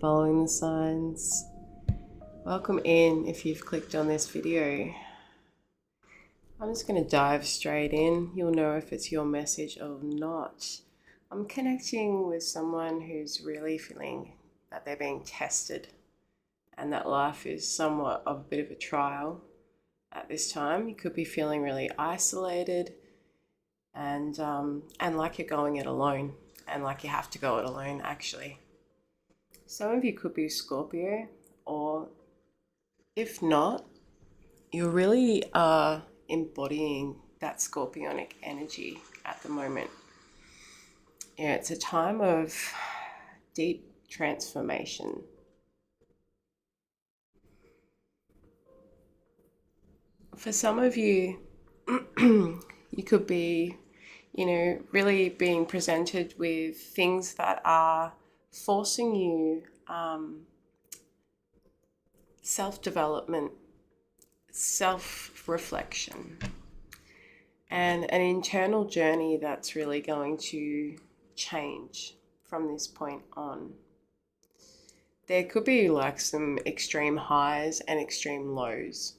following the signs. Welcome in if you've clicked on this video. I'm just going to dive straight in. You'll know if it's your message or not. I'm connecting with someone who's really feeling that they're being tested and that life is somewhat of a bit of a trial at this time. You could be feeling really isolated and like you're going it alone and like you have to go it alone actually. Some of you could be Scorpio, or if not, you really are embodying that scorpionic energy at the moment. Yeah, it's a time of deep transformation. For some of you, you could be, really being presented with things that are forcing you self-development, self-reflection, and an internal journey that's really going to change from this point on. There could be like some extreme highs and extreme lows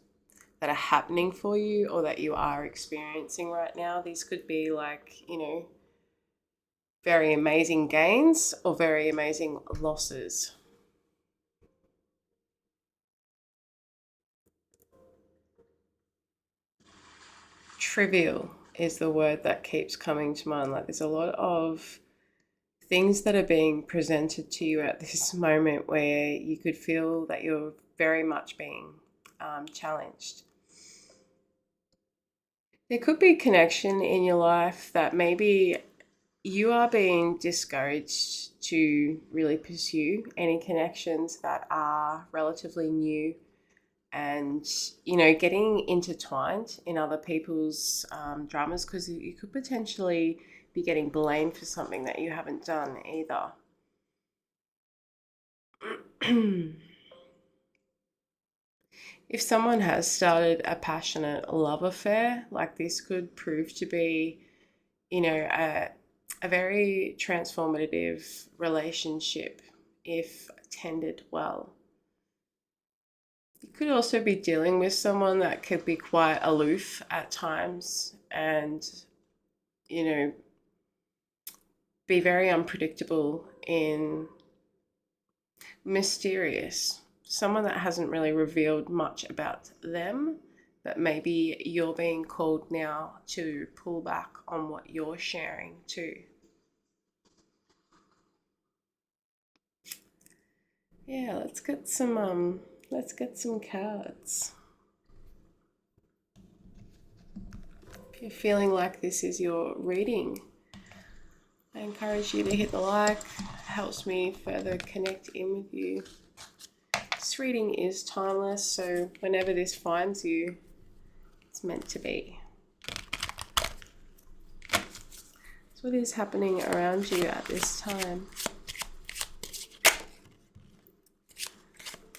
that are happening for you or that you are experiencing right now. These could be like, very amazing gains or very amazing losses. Trivial is the word that keeps coming to mind. Like there's a lot of things that are being presented to you at this moment where you could feel that you're very much being challenged. There could be connection in your life that maybe you are being discouraged to really pursue any connections that are relatively new and getting intertwined in other people's dramas, because you could potentially be getting blamed for something that you haven't done either. If someone has started a passionate love affair, like this could prove to be, a very transformative relationship if tended well. You could also be dealing with someone that could be quite aloof at times and, be very unpredictable in mysterious. Someone that hasn't really revealed much about them, but maybe you're being called now to pull back on what you're sharing too. Yeah, let's get some cards. If you're feeling like this is your reading, I encourage you to hit the like. It helps me further connect in with you. This reading is timeless, so whenever this finds you, it's meant to be. So what is happening around you at this time?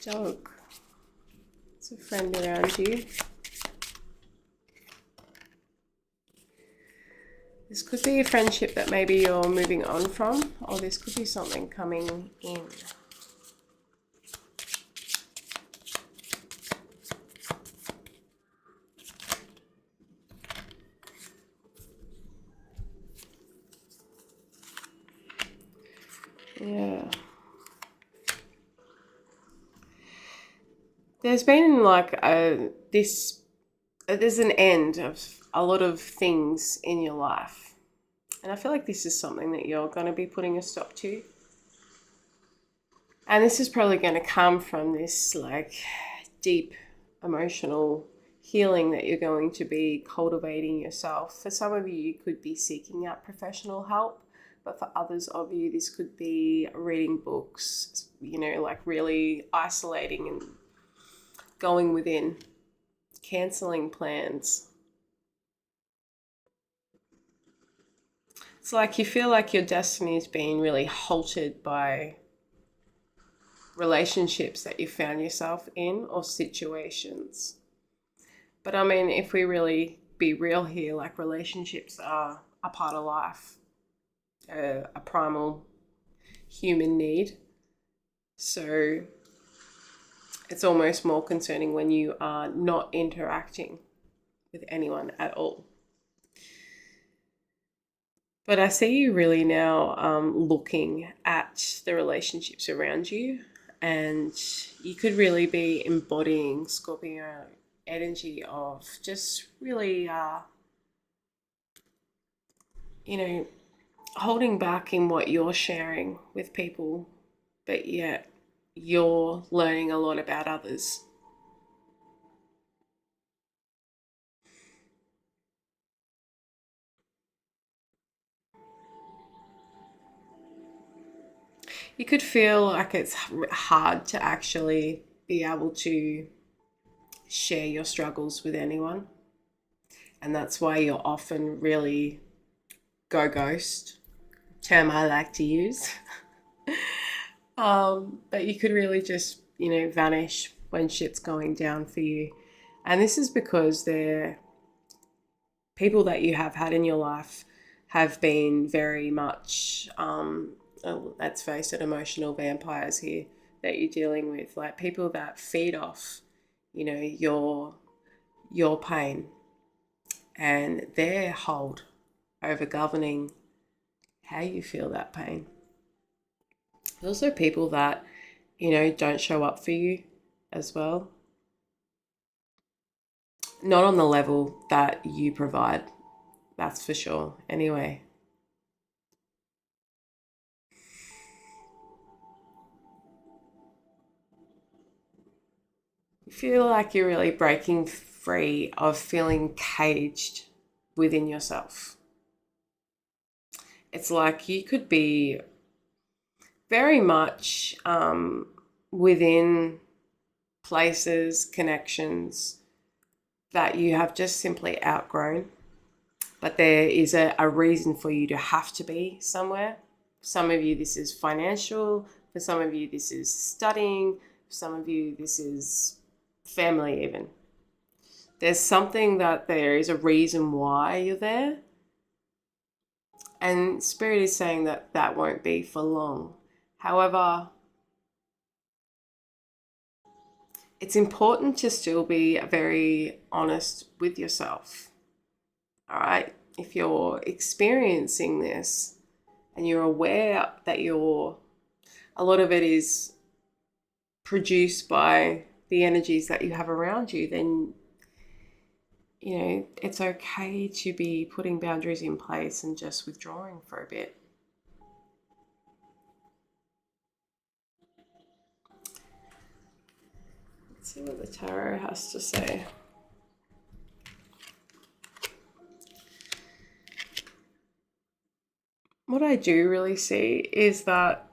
Dog. It's a friend around you. This could be a friendship that maybe you're moving on from, or this could be something coming in. Yeah. There's been like there's an end of a lot of things in your life. And I feel like this is something that you're going to be putting a stop to. And this is probably going to come from this like deep emotional healing that you're going to be cultivating yourself. For some of you, you could be seeking out professional help. But for others of you, this could be reading books, like really isolating and going within, cancelling plans. It's like you feel like your destiny is being really halted by relationships that you found yourself in or situations. But I mean, if we really be real here, like relationships are a part of life, a primal human need. So it's almost more concerning when you are not interacting with anyone at all. But I see you really now looking at the relationships around you, and you could really be embodying Scorpio energy of just really, you know, holding back in what you're sharing with people, but yet you're learning a lot about others. You could feel like it's hard to actually be able to share your struggles with anyone. And that's why you're often really go ghost, term I like to use. But you could really just, vanish when shit's going down for you. And this is because they're people that you have had in your life have been very much, let's face it, emotional vampires here that you're dealing with. Like people that feed off, your pain, and their hold over governing how you feel that pain. There's also people that, don't show up for you as well. Not on the level that you provide, that's for sure. Anyway, you feel like you're really breaking free of feeling caged within yourself. It's like you could be very much within places, connections that you have just simply outgrown, but there is a reason for you to have to be somewhere. For some of you, this is financial. For some of you, this is studying. For some of you, this is family, even. There's something that there is a reason why you're there. And Spirit is saying that that won't be for long. However, it's important to still be very honest with yourself. All right. If you're experiencing this and you're aware that a lot of it is produced by the energies that you have around you, then, it's okay to be putting boundaries in place and just withdrawing for a bit. Let's see what the tarot has to say. What I do really see is that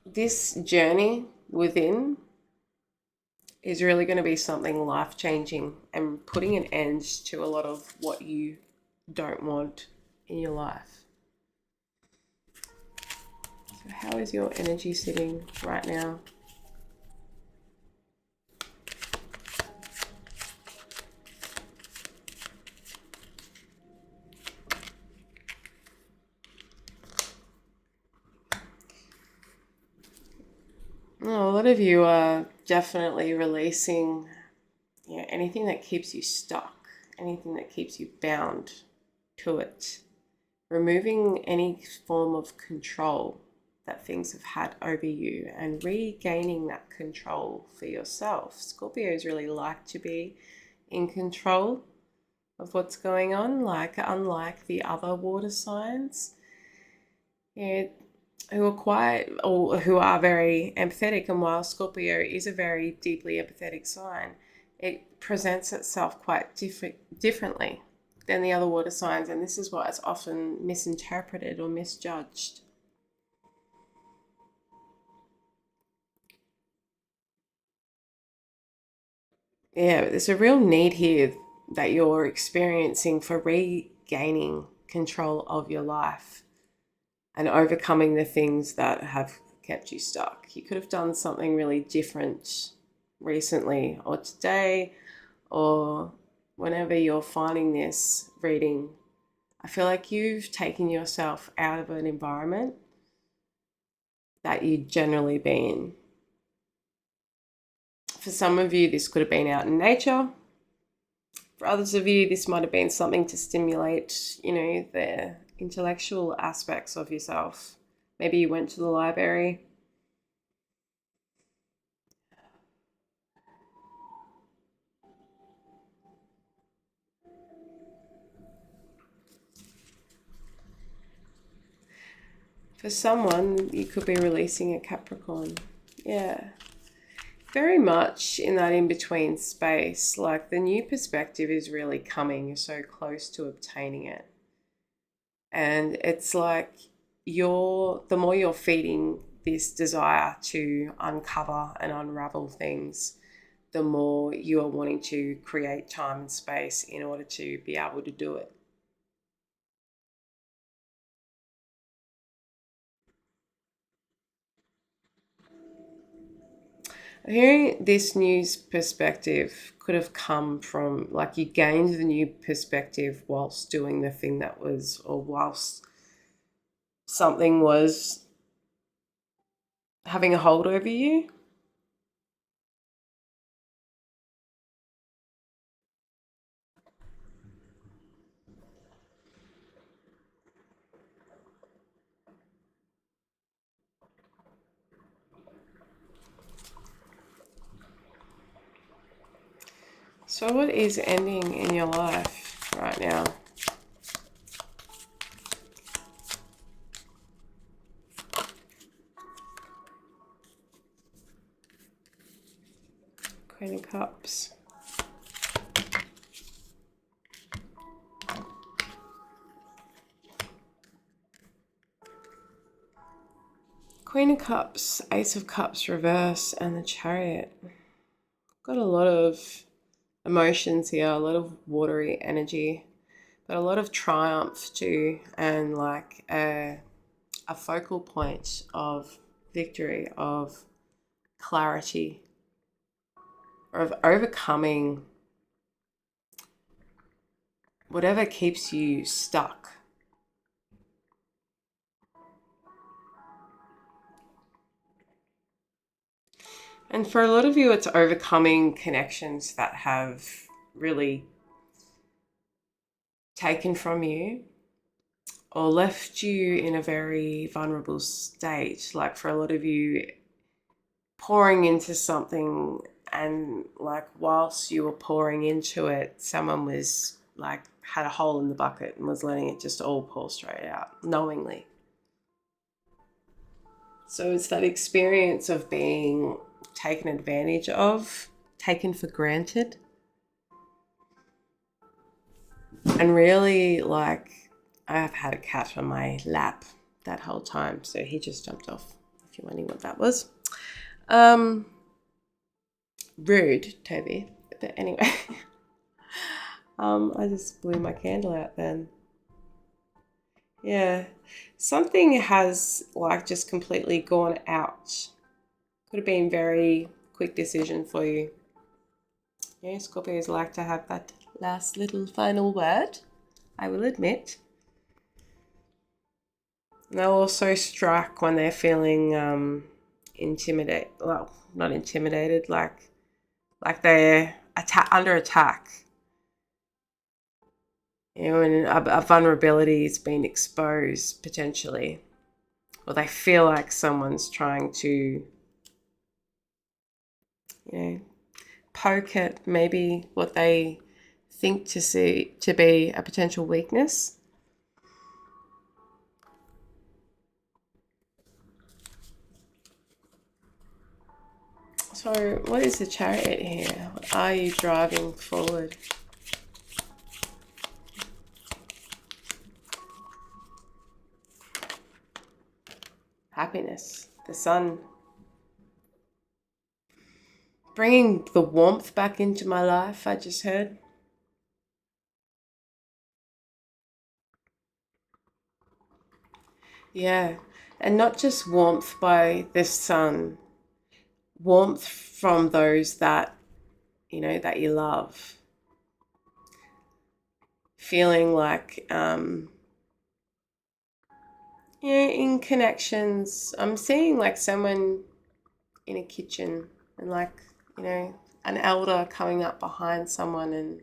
this journey within is really going to be something life changing and putting an end to a lot of what you don't want in your life. So, how is your energy sitting right now? Oh, a lot of you are definitely releasing, anything that keeps you stuck, anything that keeps you bound to it, removing any form of control that things have had over you and regaining that control for yourself. Scorpios really like to be in control of what's going on, like unlike the other water signs. Yeah, who are quiet or who are very empathetic, and while Scorpio is a very deeply empathetic sign, it presents itself quite differently than the other water signs, and this is why it's often misinterpreted or misjudged. Yeah, but there's a real need here that you're experiencing for regaining control of your life and overcoming the things that have kept you stuck. You could have done something really different recently or today or whenever you're finding this reading. I feel like you've taken yourself out of an environment that you'd generally been. For some of you, this could have been out in nature. For others of you, this might have been something to stimulate, the intellectual aspects of yourself. Maybe you went to the library. For someone, you could be releasing a Capricorn. Yeah. Very much in that in-between space. Like the new perspective is really coming. You're so close to obtaining it. And it's like the more you're feeding this desire to uncover and unravel things, the more you are wanting to create time and space in order to be able to do it. Hearing this new perspective could have come from, like, you gained the new perspective whilst doing the thing that was, or whilst something was having a hold over you. So what is ending in your life right now? Queen of Cups. Queen of Cups, Ace of Cups reverse, and the Chariot. Got a lot of emotions here, a lot of watery energy, but a lot of triumph too, and like a focal point of victory, of clarity, or of overcoming whatever keeps you stuck. And for a lot of you, it's overcoming connections that have really taken from you or left you in a very vulnerable state. Like for a lot of you, pouring into something, and like whilst you were pouring into it, someone was like had a hole in the bucket and was letting it just all pour straight out knowingly. So it's that experience of being taken advantage of, taken for granted. And really, like, I've had a cat on my lap that whole time, so he just jumped off, if you're wondering what that was. Rude, Toby. But anyway, I just blew my candle out then. Yeah, something has like just completely gone out. Could have been very quick decision for you. Yeah, Scorpios like to have that last little final word, I will admit. And they'll also strike when they're feeling intimidated. Well, not intimidated, like they're under attack. And a vulnerability has been exposed potentially, or they feel like someone's trying to, poke at maybe what they think to be a potential weakness. So what is the Chariot here? What are you driving forward? Happiness, the sun. Bringing the warmth back into my life, I just heard. Yeah, and not just warmth by the sun, warmth from those that, that you love. Feeling like, in connections, I'm seeing like someone in a kitchen and like, an elder coming up behind someone and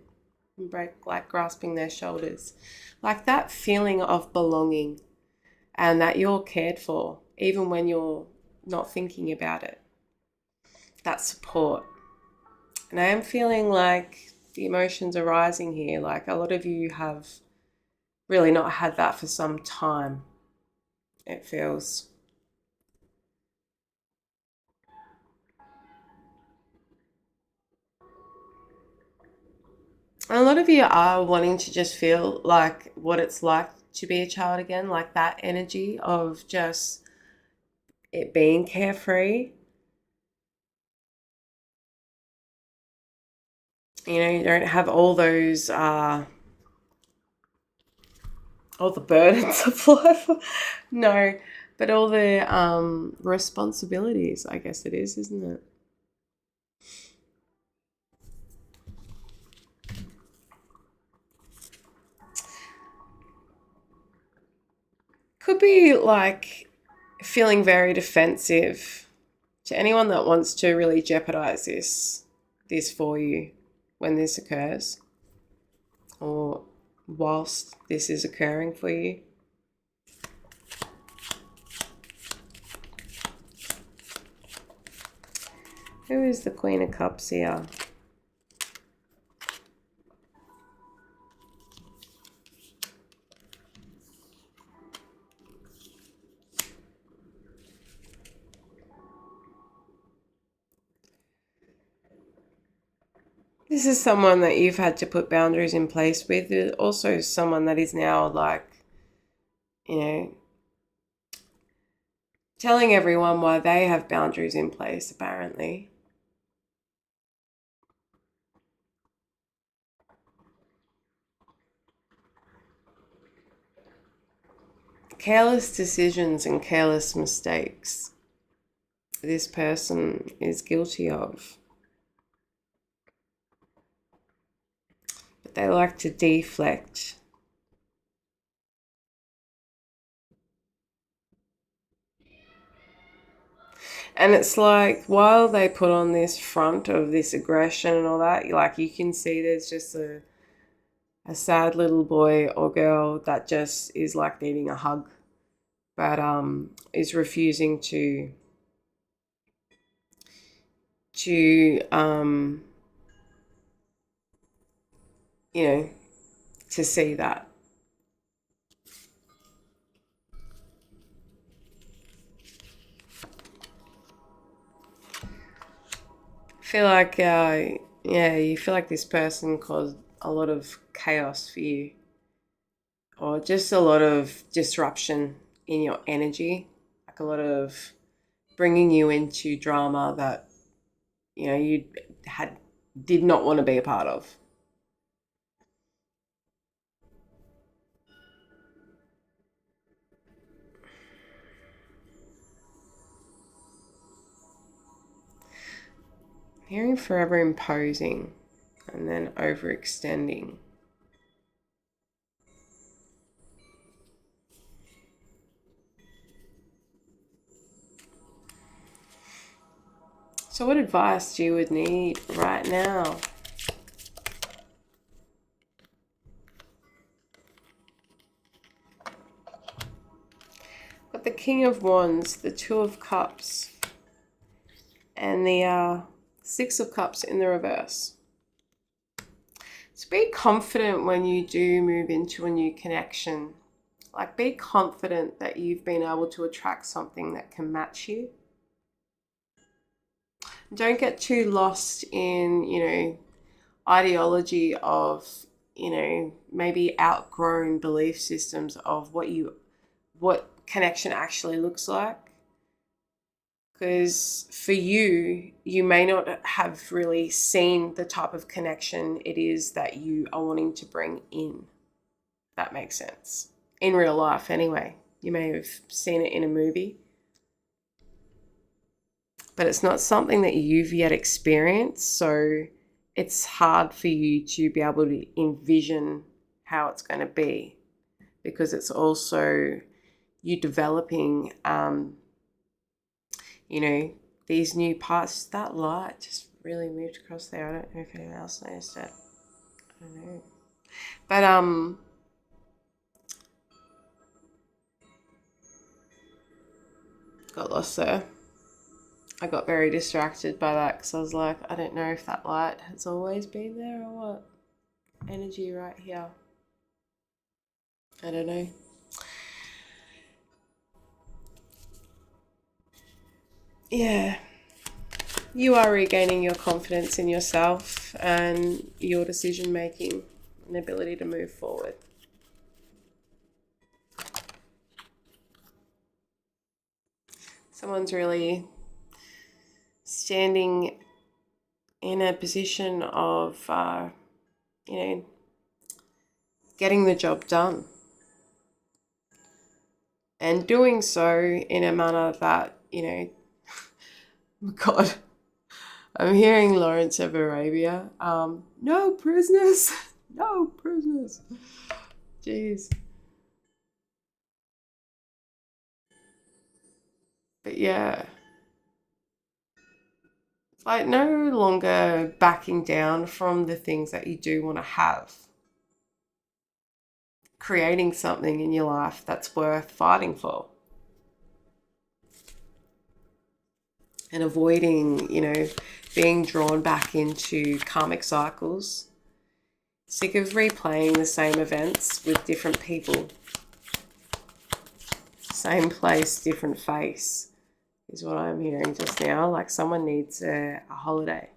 like grasping their shoulders. Like that feeling of belonging and that you're cared for, even when you're not thinking about it. That support. And I am feeling like the emotions are rising here. Like a lot of you have really not had that for some time, it feels. And a lot of you are wanting to just feel like what it's like to be a child again, like that energy of just it being carefree. You don't have all those, all the burdens of life. No, but all the responsibilities, I guess it is, isn't it? Could be like feeling very defensive to anyone that wants to really jeopardize this for you when this occurs or whilst this is occurring for you. Who is the Queen of Cups here? This is someone that you've had to put boundaries in place with. Also someone that is now like, telling everyone why they have boundaries in place, apparently. Careless decisions and careless mistakes this person is guilty of. But they like to deflect. And it's like, while they put on this front of this aggression and all that, like you can see there's just a sad little boy or girl that just is like needing a hug, but is refusing to to see that. I feel like you feel like this person caused a lot of chaos for you, or just a lot of disruption in your energy, like a lot of bringing you into drama that you did not want to be a part of. Hearing forever imposing and then overextending. So what advice do you would need right now? Got the King of Wands, the Two of Cups, and the Six of Cups in the reverse. So be confident when you do move into a new connection. Like, be confident that you've been able to attract something that can match you. Don't get too lost in, ideology of, maybe outgrown belief systems of what connection actually looks like. Because for you, you may not have really seen the type of connection it is that you are wanting to bring in. That makes sense. In real life, anyway. You may have seen it in a movie, but it's not something that you've yet experienced. So it's hard for you to be able to envision how it's going to be, because it's also you developing, you know, these new parts. That light just really moved across there. I don't know if anyone else noticed it. I don't know. But got lost there. I got very distracted by that because I was like, I don't know if that light has always been there or what. Energy right here. I don't know. Yeah. You are regaining your confidence in yourself and your decision making and ability to move forward. Someone's really standing in a position of, you know, getting the job done. And doing so in a manner that, you know, God, I'm hearing Lawrence of Arabia. No prisoners, no prisoners. Jeez. But yeah, it's like no longer backing down from the things that you do want to have. Creating something in your life that's worth fighting for. And avoiding, you know, being drawn back into karmic cycles. Sick of replaying the same events with different people. Same place, different face is what I'm hearing just now. Like someone needs a holiday.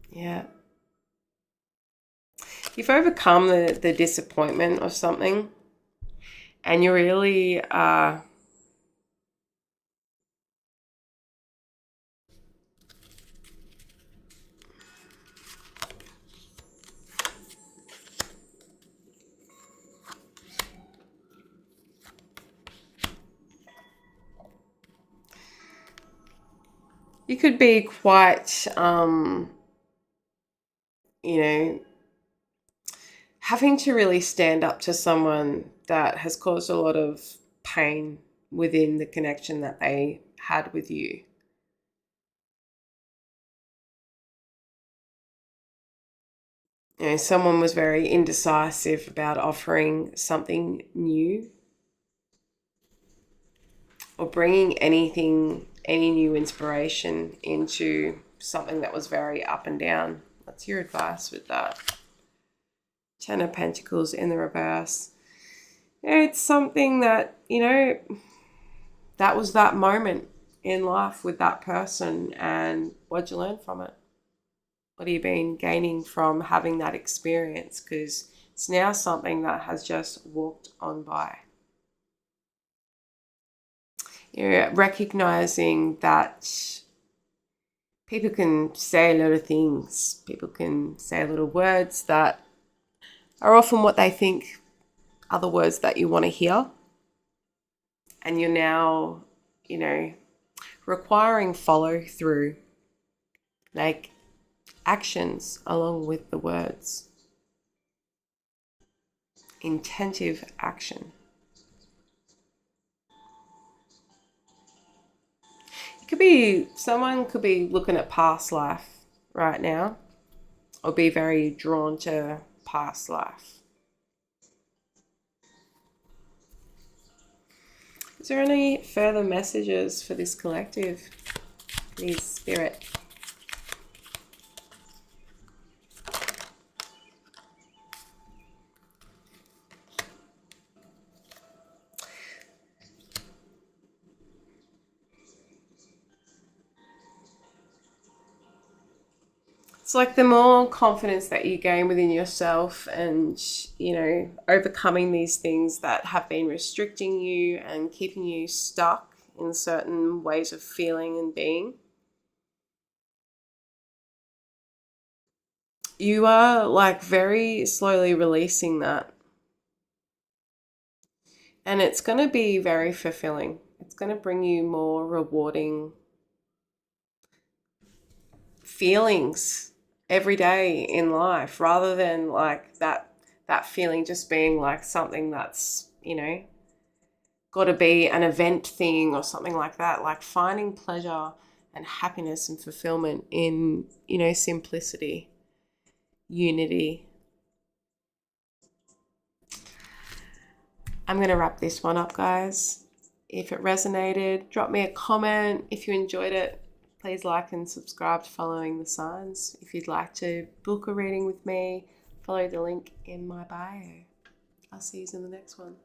Yeah. You've overcome the disappointment of something and you really you could be quite, you know, having to really stand up to someone that has caused a lot of pain within the connection that they had with you. You know, someone was very indecisive about offering something new or bringing any new inspiration into something that was very up and down. What's your advice with that? Ten of Pentacles in the reverse. It's something that, you know, that was that moment in life with that person, and what'd you learn from it? What have you been gaining from having that experience? Because it's now something that has just walked on by. You're recognizing that people can say a lot of things. People can say little words that are often what they think are the words that you want to hear. And you're now, you know, requiring follow through, like actions along with the words. Intentive action. It could be, someone could be looking at past life right now or be very drawn to past life. Is there any further messages for this collective, please, Spirit? It's like the more confidence that you gain within yourself and, you know, overcoming these things that have been restricting you and keeping you stuck in certain ways of feeling and being, you are like very slowly releasing that. And it's going to be very fulfilling. It's going to bring you more rewarding feelings every day in life rather than like that that feeling just being like something that's, got to be an event thing or something like that. Like finding pleasure and happiness and fulfillment in, simplicity, unity. I'm going to wrap this one up, guys. If it resonated, drop me a comment. If you enjoyed it, please like and subscribe to Following the Signs. If you'd like to book a reading with me, follow the link in my bio. I'll see you in the next one.